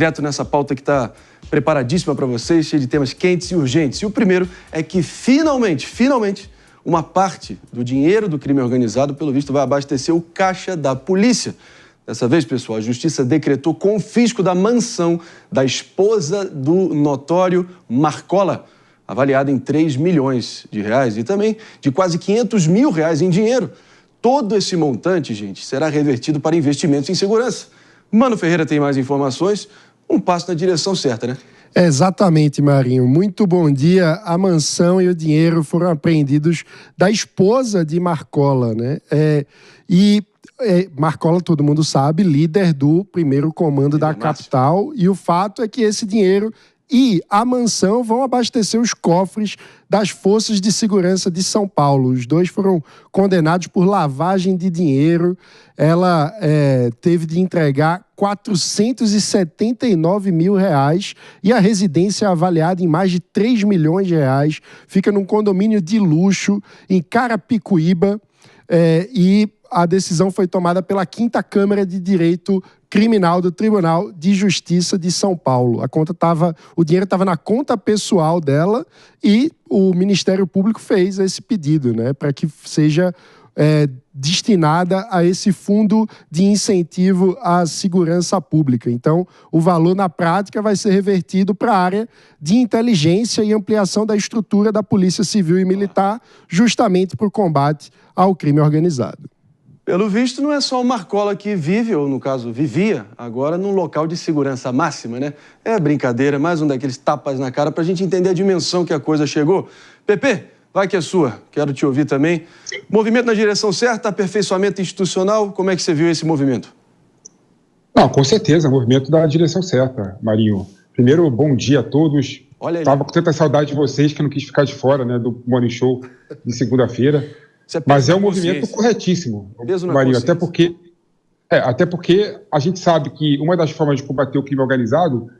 Direto nessa pauta que está preparadíssima para vocês, cheia de temas quentes e urgentes. E o primeiro é que, finalmente, uma parte do dinheiro do crime organizado, pelo visto, vai abastecer o caixa da polícia. Dessa vez, pessoal, a Justiça decretou confisco da mansão da esposa do notório Marcola, avaliada em 3 milhões de reais, e também de quase 500 mil reais em dinheiro. Todo esse montante, gente, será revertido para investimentos em segurança. Mano Ferreira tem mais informações. Um passo na direção certa, né? Exatamente, Marinho. Muito bom dia. A mansão e o dinheiro foram apreendidos da esposa de Marcola, né? Marcola, todo mundo sabe, líder do primeiro comando da capital. E o fato é que esse dinheiro e a mansão vão abastecer os cofres das forças de segurança de São Paulo. Os dois foram condenados por lavagem de dinheiro. Ela teve de entregar 479 mil reais e a residência avaliada em mais de 3 milhões de reais. Fica num condomínio de luxo em Carapicuíba e a decisão foi tomada pela 5ª Câmara de Direito Criminal do Tribunal de Justiça de São Paulo. O dinheiro estava na conta pessoal dela e o Ministério Público fez esse pedido, né, para que seja destinada a esse fundo de incentivo à segurança pública. Então, o valor na prática vai ser revertido para a área de inteligência e ampliação da estrutura da Polícia Civil e Militar, justamente para o combate ao crime organizado. Pelo visto, não é só o Marcola que vive, ou no caso, vivia, agora num local de segurança máxima, né? É brincadeira, mais um daqueles tapas na cara pra gente entender a dimensão que a coisa chegou. Pepe, vai que é sua, quero te ouvir também. Movimento na direção certa, aperfeiçoamento institucional, como é que você viu esse movimento? Não, com certeza, movimento da direção certa, Marinho. Primeiro, bom dia a todos. Estava com tanta saudade de vocês que eu não quis ficar de fora, né, do Morning Show de segunda-feira. Mas é um movimento corretíssimo, Marinho, até porque a gente sabe que uma das formas de combater o crime organizado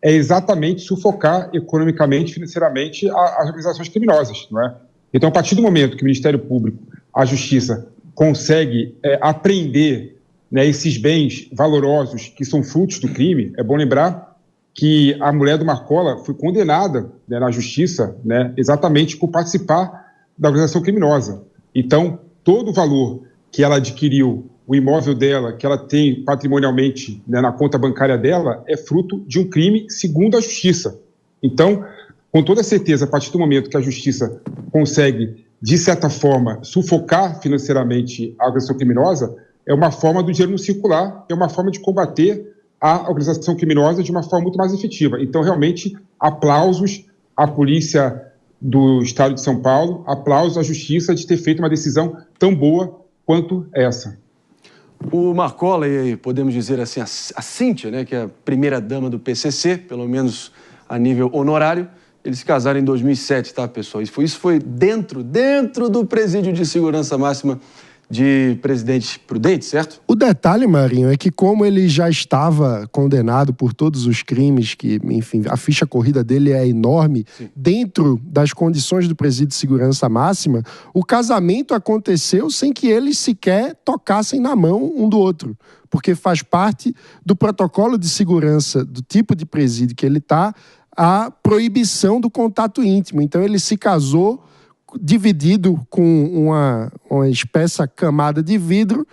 é exatamente sufocar economicamente, financeiramente as organizações criminosas, não é? Então, a partir do momento que o Ministério Público, a Justiça, consegue apreender, né, esses bens valorosos que são frutos do crime, é bom lembrar que a mulher do Marcola foi condenada, né, na Justiça, né, exatamente por participar da organização criminosa. Então, todo o valor que ela adquiriu, o imóvel dela, que ela tem patrimonialmente, né, na conta bancária dela, é fruto de um crime segundo a Justiça. Então, com toda certeza, a partir do momento que a Justiça consegue, de certa forma, sufocar financeiramente a organização criminosa, é uma forma do dinheiro não circular, é uma forma de combater a organização criminosa de uma forma muito mais efetiva. Então, realmente, aplausos à polícia do Estado de São Paulo, aplausos à Justiça de ter feito uma decisão tão boa quanto essa. O Marcola e, podemos dizer assim, a Cíntia, né, que é a primeira-dama do PCC, pelo menos a nível honorário, eles se casaram em 2007, tá, pessoal? Isso foi dentro do presídio de segurança máxima de Presidente Prudente, certo? O detalhe, Marinho, é que como ele já estava condenado por todos os crimes, que, enfim, a ficha corrida dele é enorme, sim, dentro das condições do presídio de segurança máxima, o casamento aconteceu sem que eles sequer tocassem na mão um do outro, porque faz parte do protocolo de segurança do tipo de presídio que ele está, a proibição do contato íntimo. Então ele se casou dividido com uma espessa camada de vidro,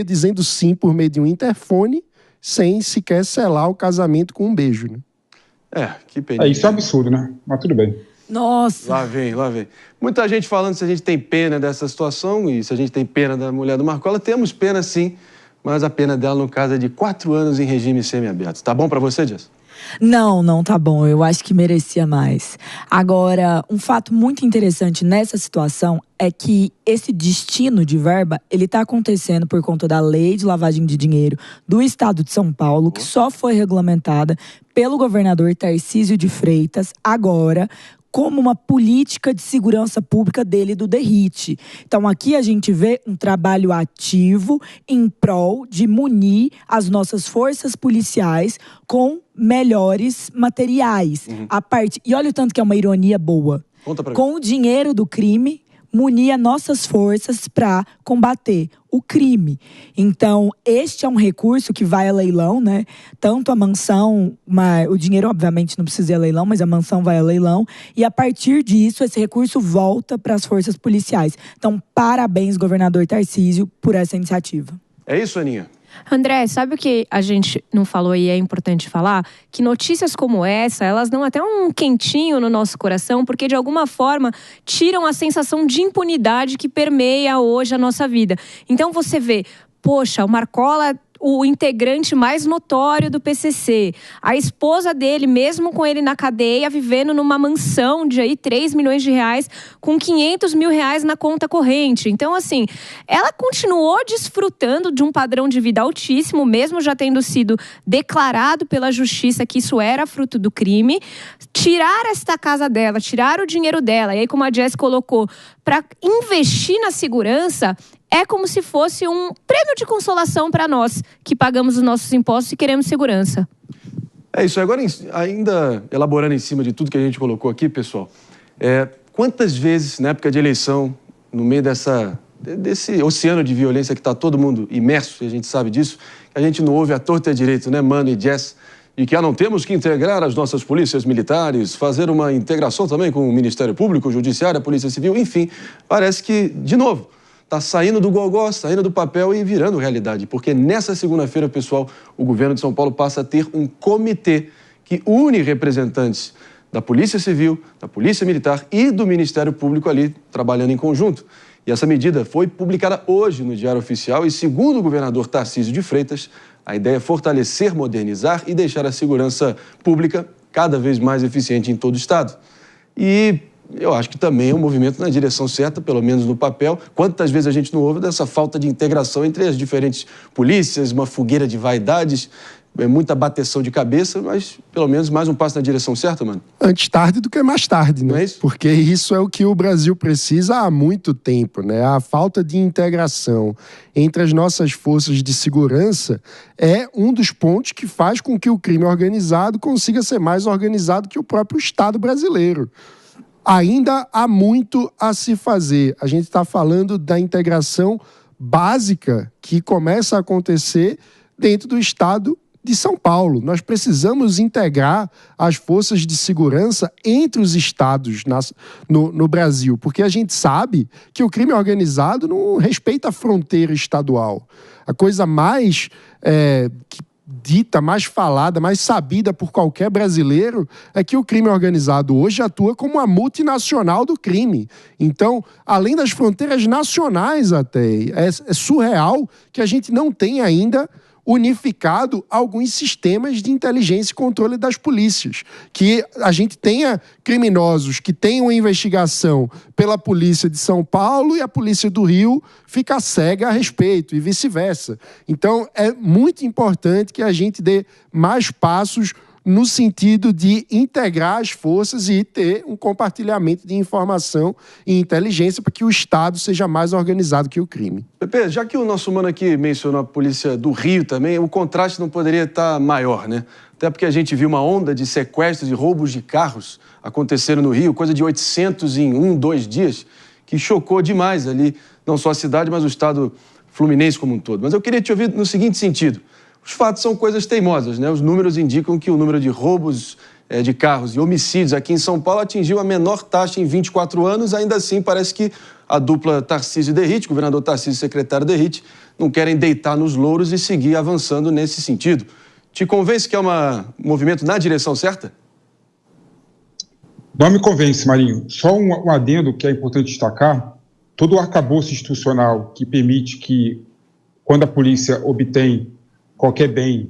dizendo sim por meio de um interfone, sem sequer selar o casamento com um beijo, né? Que pena. Isso é um absurdo, né? Mas tudo bem. Nossa! Lá vem. Muita gente falando se a gente tem pena dessa situação e se a gente tem pena da mulher do Marcola. Temos pena sim, mas a pena dela, no caso, é de 4 anos em regime semiaberto. Tá bom pra você, Jess? Não tá bom. Eu acho que merecia mais. Agora, um fato muito interessante nessa situação é que esse destino de verba, ele tá acontecendo por conta da lei de lavagem de dinheiro do Estado de São Paulo, que só foi regulamentada pelo governador Tarcísio de Freitas agora, como uma política de segurança pública dele, do DERIT. Então aqui a gente vê um trabalho ativo em prol de munir as nossas forças policiais com melhores materiais. E olha o tanto que é uma ironia boa. Conta pra mim. Com o dinheiro do crime, munir as nossas forças para combater o crime. Então, este é um recurso que vai a leilão, né? Tanto a mansão, o dinheiro obviamente não precisa ir a leilão, mas a mansão vai a leilão. E a partir disso, esse recurso volta para as forças policiais. Então, parabéns, governador Tarcísio, por essa iniciativa. É isso, Aninha? André, sabe o que a gente não falou e é importante falar? Que notícias como essa, elas dão até um quentinho no nosso coração, porque de alguma forma tiram a sensação de impunidade que permeia hoje a nossa vida. Então você vê, poxa, o Marcola, o integrante mais notório do PCC, a esposa dele, mesmo com ele na cadeia, vivendo numa mansão de aí 3 milhões de reais, com 500 mil reais na conta corrente. Então, assim, ela continuou desfrutando de um padrão de vida altíssimo, mesmo já tendo sido declarado pela justiça que isso era fruto do crime. Tirar esta casa dela, tirar o dinheiro dela, e aí, como a Jess colocou, para investir na segurança, é como se fosse um prêmio de consolação para nós, que pagamos os nossos impostos e queremos segurança. É isso. Agora, ainda elaborando em cima de tudo que a gente colocou aqui, pessoal, quantas vezes, na época de eleição, no meio desse oceano de violência que está todo mundo imerso, e a gente sabe disso, a gente não ouve a torta e a direito, né, Mano e Jess, e que não temos que integrar as nossas polícias militares, fazer uma integração também com o Ministério Público, o Judiciário, a Polícia Civil, enfim, parece que, de novo, está saindo do gogó, saindo do papel e virando realidade. Porque nessa segunda-feira, pessoal, o governo de São Paulo passa a ter um comitê que une representantes da Polícia Civil, da Polícia Militar e do Ministério Público ali trabalhando em conjunto. E essa medida foi publicada hoje no Diário Oficial e, segundo o governador Tarcísio de Freitas, a ideia é fortalecer, modernizar e deixar a segurança pública cada vez mais eficiente em todo o estado. E eu acho que também é um movimento na direção certa, pelo menos no papel. Quantas vezes a gente não ouve dessa falta de integração entre as diferentes polícias, uma fogueira de vaidades, muita bateção de cabeça, mas pelo menos mais um passo na direção certa, mano. Antes tarde do que mais tarde, né? Não é isso? Porque isso é o que o Brasil precisa há muito tempo, né? A falta de integração entre as nossas forças de segurança é um dos pontos que faz com que o crime organizado consiga ser mais organizado que o próprio Estado brasileiro. Ainda há muito a se fazer. A gente está falando da integração básica que começa a acontecer dentro do Estado de São Paulo. Nós precisamos integrar as forças de segurança entre os estados no Brasil, porque a gente sabe que o crime organizado não respeita a fronteira estadual. A coisa mais dita, mais falada, mais sabida por qualquer brasileiro é que o crime organizado hoje atua como uma multinacional do crime. Então, além das fronteiras nacionais até, é surreal que a gente não tenha ainda unificado alguns sistemas de inteligência e controle das polícias. Que a gente tenha criminosos que tenham investigação pela polícia de São Paulo e a polícia do Rio fica cega a respeito e vice-versa. Então, é muito importante que a gente dê mais passos no sentido de integrar as forças e ter um compartilhamento de informação e inteligência para que o Estado seja mais organizado que o crime. Pepe, já que o nosso mano aqui mencionou a polícia do Rio também, o contraste não poderia estar maior, né? Até porque a gente viu uma onda de sequestros e roubos de carros acontecendo no Rio, coisa de 800 em 2 dias, que chocou demais ali, não só a cidade, mas o estado fluminense como um todo. Mas eu queria te ouvir no seguinte sentido. Os fatos são coisas teimosas, né? Os números indicam que o número de roubos de carros e homicídios aqui em São Paulo atingiu a menor taxa em 24 anos. Ainda assim, parece que a dupla Tarcísio e Derrite, governador Tarcísio e secretário Derrite, não querem deitar nos louros e seguir avançando nesse sentido. Te convence que é um movimento na direção certa? Não me convence, Marinho. Só um adendo que é importante destacar. Todo o arcabouço institucional que permite que, quando a polícia obtém qualquer bem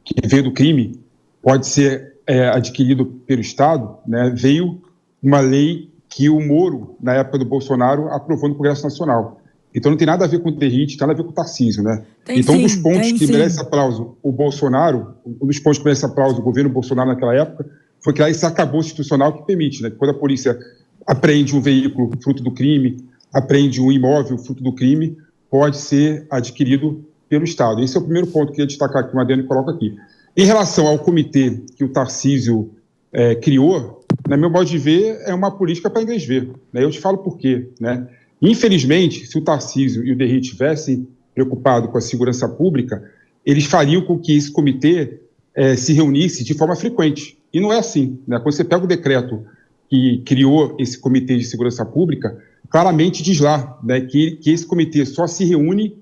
que veio do crime, pode ser adquirido pelo Estado, né? Veio uma lei que o Moro, na época do Bolsonaro, aprovou no Congresso Nacional. Então não tem nada a ver com o Derrite, tem nada a ver com o Tarcísio, né? Então um dos pontos que merece aplauso o Bolsonaro, um dos pontos que merece aplauso o governo Bolsonaro naquela época, foi criar esse arcabouço institucional que permite, né? Que quando a polícia apreende um veículo fruto do crime, apreende um imóvel fruto do crime, pode ser adquirido pelo Estado. Esse é o primeiro ponto que eu queria destacar aqui, o Adriano coloca aqui. Em relação ao comitê que o Tarcísio criou, na meu modo de ver, é uma política para inglês ver. Né? Eu te falo por quê. Né? Infelizmente, se o Tarcísio e o Derri tivessem preocupado com a segurança pública, eles fariam com que esse comitê se reunisse de forma frequente. E não é assim. Né? Quando você pega o decreto que criou esse comitê de segurança pública, claramente diz lá, né, que esse comitê só se reúne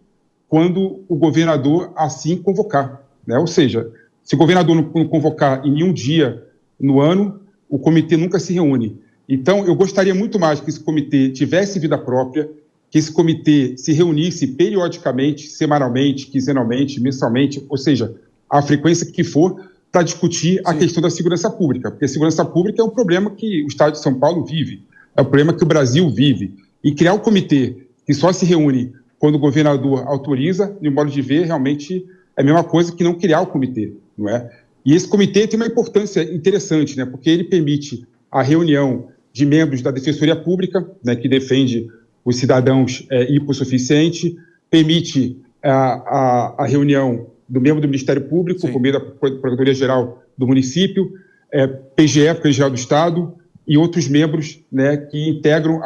quando o governador assim convocar. Né? Ou seja, se o governador não convocar em nenhum dia no ano, o comitê nunca se reúne. Então, eu gostaria muito mais que esse comitê tivesse vida própria, que esse comitê se reunisse periodicamente, semanalmente, quinzenalmente, mensalmente, ou seja, a frequência que for, para discutir a questão da segurança pública. Porque a segurança pública é um problema que o Estado de São Paulo vive, é um problema que o Brasil vive. E criar um comitê que só se reúne quando o governador autoriza, no modo de ver, realmente é a mesma coisa que não criar o comitê, não é? E esse comitê tem uma importância interessante, né? Porque ele permite a reunião de membros da Defensoria Pública, né, que defende os cidadãos hipossuficientes, permite a reunião do membro do Ministério Público, por meio da Procuradoria-Geral do município, PGE, Procuradoria-Geral do Estado, e outros membros, né, que integram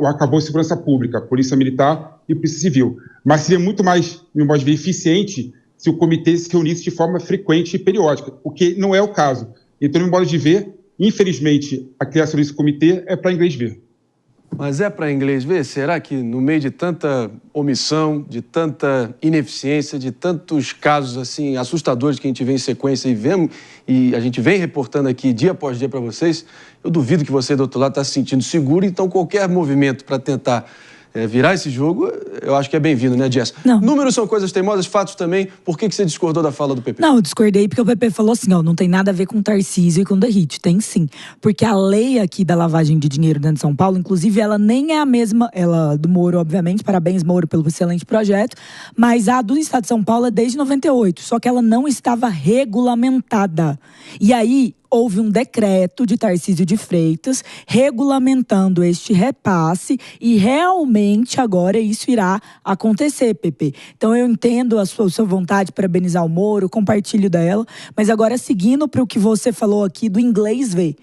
o arcabouço de segurança pública, Polícia Militar e Polícia Civil. Mas seria muito mais, no modo de ver, eficiente se o comitê se reunisse de forma frequente e periódica, o que não é o caso. Então, no modo de ver, infelizmente, a criação desse comitê é para inglês ver. Mas é para inglês ver? Será que no meio de tanta omissão, de tanta ineficiência, de tantos casos assim assustadores que a gente vê em sequência e a gente vem reportando aqui dia após dia para vocês, eu duvido que você do outro lado está se sentindo seguro, então qualquer movimento para tentar virar esse jogo, eu acho que é bem-vindo, né, Jess? Não. Números são coisas teimosas, fatos também. Por que você discordou da fala do PP? Não, eu discordei porque o PP falou assim, ó, não tem nada a ver com Tarcísio e com Derrit. Tem sim. Porque a lei aqui da lavagem de dinheiro dentro de São Paulo, inclusive, ela nem é a mesma, ela do Moro, obviamente, parabéns, Moro, pelo excelente projeto, mas a do Estado de São Paulo é desde 98, só que ela não estava regulamentada. E aí, houve um decreto de Tarcísio de Freitas regulamentando este repasse e realmente agora isso irá acontecer, PP. Então eu entendo a sua vontade de parabenizar o Moro, compartilho dela, mas agora seguindo para o que você falou aqui do inglês ver.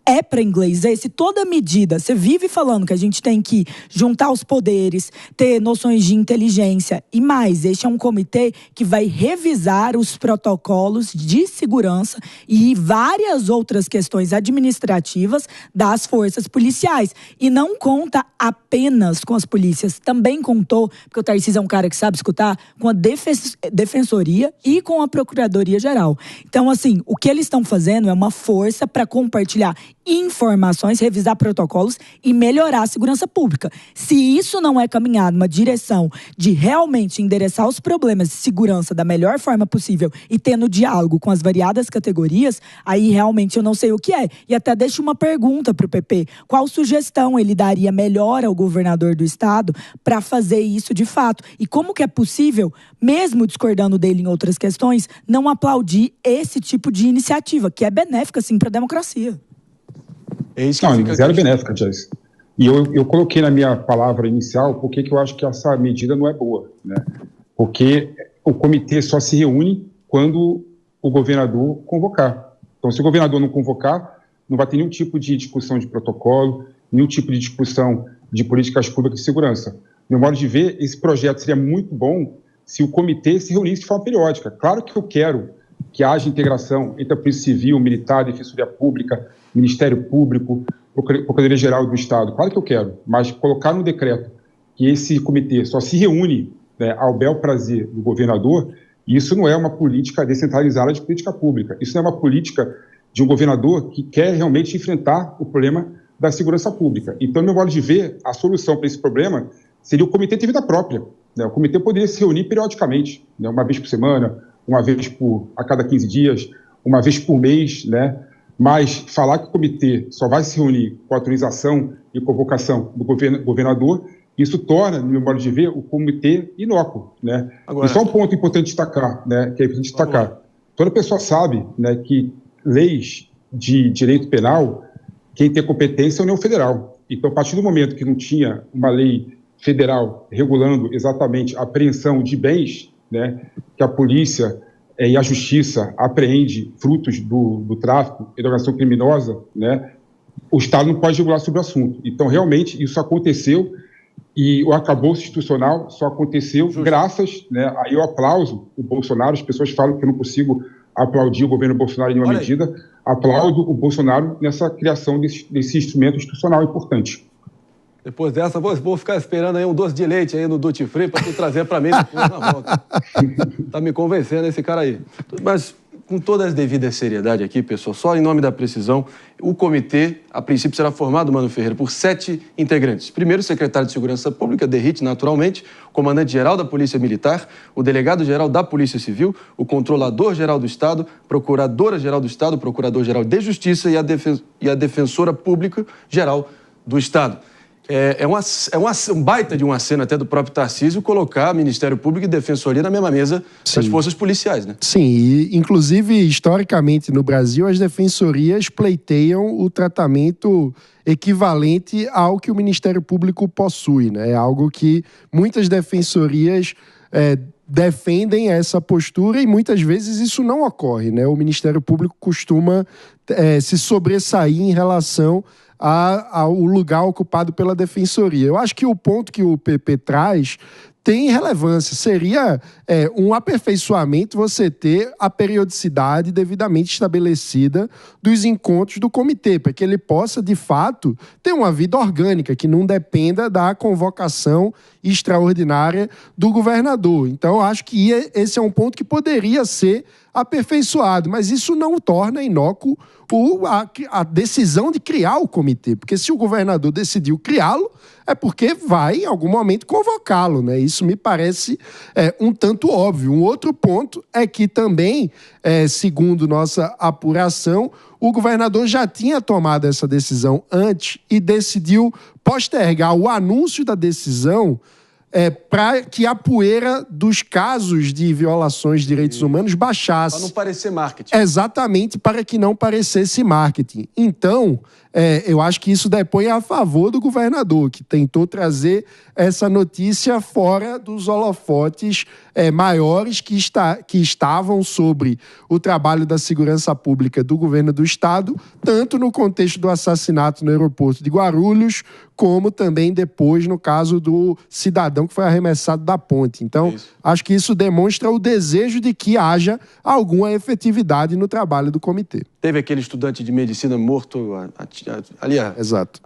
É para inglês ver, se toda medida, você vive falando que a gente tem que juntar os poderes, ter noções de inteligência e mais, este é um comitê que vai revisar os protocolos de segurança e várias outras questões administrativas das forças policiais. E não conta apenas com as polícias, também contou, porque o Tarcísio é um cara que sabe escutar, com a Defensoria e com a Procuradoria-Geral. Então, assim, o que eles estão fazendo é uma força para compartilhar informações, revisar protocolos e melhorar a segurança pública. Se isso não é caminhar numa direção de realmente endereçar os problemas de segurança da melhor forma possível e tendo diálogo com as variadas categorias, aí realmente eu não sei o que é. E até deixo uma pergunta para o PP. Qual sugestão ele daria melhor ao governador do estado para fazer isso de fato? E como que é possível, mesmo discordando dele em outras questões, não aplaudir esse tipo de iniciativa, que é benéfica, sim, para a democracia? É isso que não, zero benéfica, Jess. E eu coloquei na minha palavra inicial porque que eu acho que essa medida não é boa, né? Porque o comitê só se reúne quando o governador convocar. Então, se o governador não convocar, não vai ter nenhum tipo de discussão de protocolo, nenhum tipo de discussão de políticas públicas de segurança. No meu modo de ver, esse projeto seria muito bom se o comitê se reunisse de forma periódica. Claro que eu quero que haja integração entre a Polícia Civil, Militar, Defensoria Pública, Ministério Público, Procuradoria-Geral do Estado. Claro que eu quero, mas colocar no decreto que esse comitê só se reúne, né, ao bel prazer do governador, isso não é uma política descentralizada de política pública. Isso não é uma política de um governador que quer realmente enfrentar o problema da segurança pública. Então, no meu modo de ver, a solução para esse problema seria o comitê ter vida própria, né? O comitê poderia se reunir periodicamente, né, uma vez por semana, uma vez a cada 15 dias, uma vez por mês, né? Mas falar que o comitê só vai se reunir com autorização e convocação do governador, isso torna, no meu modo de ver, o comitê inócuo, né? Agora, e só um ponto importante destacar, né, que é importante destacar. Toda pessoa sabe, né, que leis de direito penal, quem tem competência é a União Federal. Então, a partir do momento que não tinha uma lei federal regulando exatamente a apreensão de bens, né, que a polícia e a justiça apreende frutos do tráfico e da organização criminosa, né, o Estado não pode regular sobre o assunto. Então, realmente, isso aconteceu e o arcabouço institucional só aconteceu graças, né, aí eu aplauso o Bolsonaro. As pessoas falam que eu não consigo aplaudir o governo Bolsonaro em nenhuma medida. Aplaudo o Bolsonaro nessa criação desse instrumento institucional importante. Depois dessa, vou ficar esperando aí um doce de leite aí no Duty Free para tu trazer para mim depois na volta. Tá me convencendo esse cara aí. Mas com toda a devida seriedade aqui, pessoal, só em nome da precisão, o comitê, a princípio, será formado, Mano Ferreira, por 7 integrantes. Primeiro, o secretário de Segurança Pública, Derrite, naturalmente, o comandante-geral da Polícia Militar, o delegado-geral da Polícia Civil, o controlador-geral do Estado, procuradora-geral do Estado, procurador-geral de Justiça e a defensora pública-geral do Estado. É um baita de um aceno até do próprio Tarcísio colocar Ministério Público e Defensoria na mesma mesa das forças policiais, né? Sim, e inclusive, historicamente no Brasil, as defensorias pleiteiam o tratamento equivalente ao que o Ministério Público possui, né? É algo que muitas defensorias defendem essa postura e muitas vezes isso não ocorre, né? O Ministério Público costuma se sobressair em relação ao lugar ocupado pela Defensoria. Eu acho que o ponto que o PP traz tem relevância. Seria um aperfeiçoamento você ter a periodicidade devidamente estabelecida dos encontros do comitê, para que ele possa, de fato, ter uma vida orgânica, que não dependa da convocação extraordinária do governador. Então, eu acho que esse é um ponto que poderia ser aperfeiçoado, mas isso não torna inócuo a decisão de criar o comitê, porque se o governador decidiu criá-lo, é porque vai, em algum momento, convocá-lo, né? Isso me parece um tanto óbvio. Um outro ponto é que também, segundo nossa apuração, o governador já tinha tomado essa decisão antes e decidiu postergar o anúncio da decisão para que a poeira dos casos de violações de direitos humanos baixasse. Para não parecer marketing. Exatamente, para que não parecesse marketing. Então, eu acho que isso depõe a favor do governador, que tentou trazer essa notícia fora dos holofotes maiores que estavam sobre o trabalho da segurança pública do governo do Estado, tanto no contexto do assassinato no aeroporto de Guarulhos, como também depois no caso do cidadão que foi arremessado da ponte. Então, acho que isso demonstra o desejo de que haja alguma efetividade no trabalho do comitê. Teve aquele estudante de medicina morto ali, exato.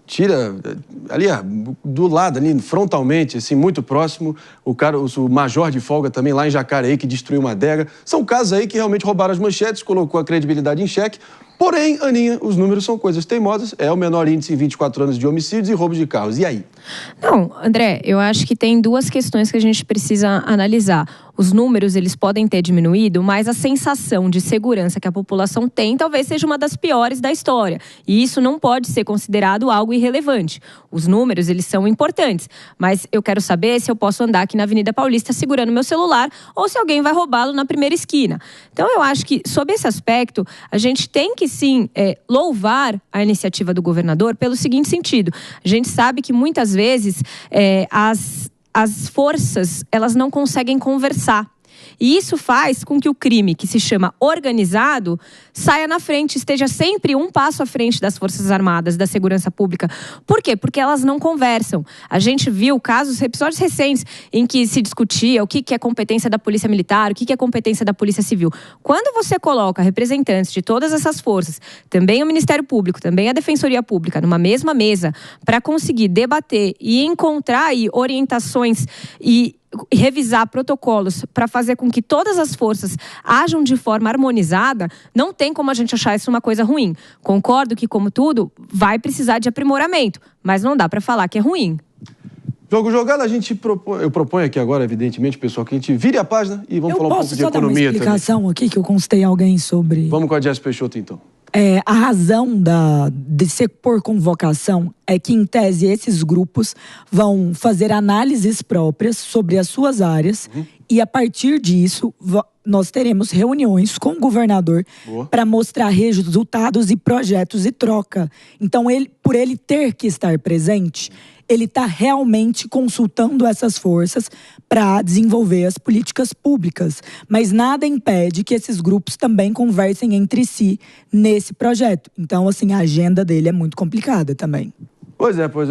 Tira ali do lado, ali frontalmente, assim, muito próximo, o major de folga também lá em Jacareí, que destruiu uma adega. São casos aí que realmente roubaram as manchetes, colocou a credibilidade em xeque. Porém, Aninha, os números são coisas teimosas. É o menor índice em 24 anos de homicídios e roubos de carros. E aí? Não, André, eu acho que tem duas questões que a gente precisa analisar. Os números, eles podem ter diminuído, mas a sensação de segurança que a população tem talvez seja uma das piores da história. E isso não pode ser considerado algo irrelevante. Os números, eles são importantes. Mas eu quero saber se eu posso andar aqui na Avenida Paulista segurando meu celular ou se alguém vai roubá-lo na primeira esquina. Então, eu acho que, sob esse aspecto, a gente tem que, sim, louvar a iniciativa do governador pelo seguinte sentido. A gente sabe que, muitas vezes, as forças, elas não conseguem conversar. E isso faz com que o crime, que se chama organizado, saia na frente, esteja sempre um passo à frente das Forças Armadas, da segurança pública. Por quê? Porque elas não conversam. A gente viu episódios recentes, em que se discutia o que é competência da Polícia Militar, o que é competência da Polícia Civil. Quando você coloca representantes de todas essas forças, também o Ministério Público, também a Defensoria Pública, numa mesma mesa, para conseguir debater e encontrar aí orientações e revisar protocolos para fazer com que todas as forças ajam de forma harmonizada, não tem como a gente achar isso uma coisa ruim. Concordo que, como tudo, vai precisar de aprimoramento, mas não dá para falar que é ruim. Jogo jogado, eu proponho aqui agora, evidentemente, pessoal, que a gente vire a página e vamos falar um pouco de economia também. Eu posso só dar uma explicação aqui, que eu consultei alguém sobre... Vamos com a Jess Peixoto, então. A razão de ser por convocação é que, em tese, esses grupos vão fazer análises próprias sobre as suas áreas e, a partir disso, nós teremos reuniões com o governador para mostrar resultados e projetos e troca. Então, por ele ter que estar presente, ele está realmente consultando essas forças para desenvolver as políticas públicas. Mas nada impede que esses grupos também conversem entre si nesse projeto. Então, assim, a agenda dele é muito complicada também. Pois é, pois é.